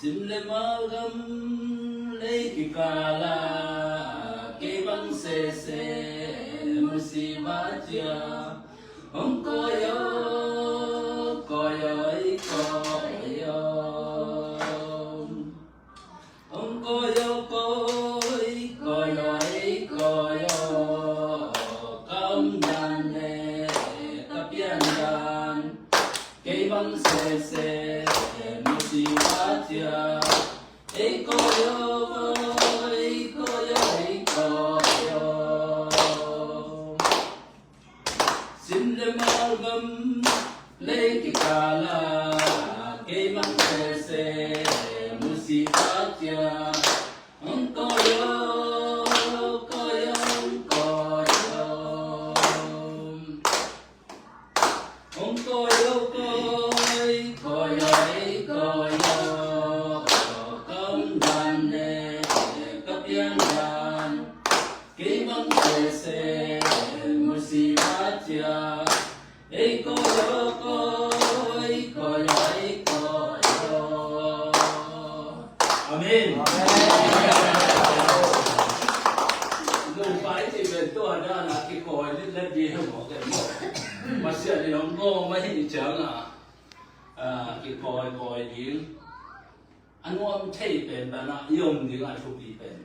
Simlemagam lekikala kebang sese musibatia koyo koyo koyo koyo koyo koyo kamdane kapiandan kebang sese musibatia koyo Simlemagam lekikala kebang sese musibatia koyo koyo koyo koyo koyo koyo kamdane kapiandan kebang sese musibatia koyo koyo koyo Amen. Nung phải thì về tôi ra là cái còi lên lên gì không có cái mà sẽ thì nó ngô mấy thì chẳng cái còi điện anh nói thấy bên bạn là dùng thì là chụp đi bên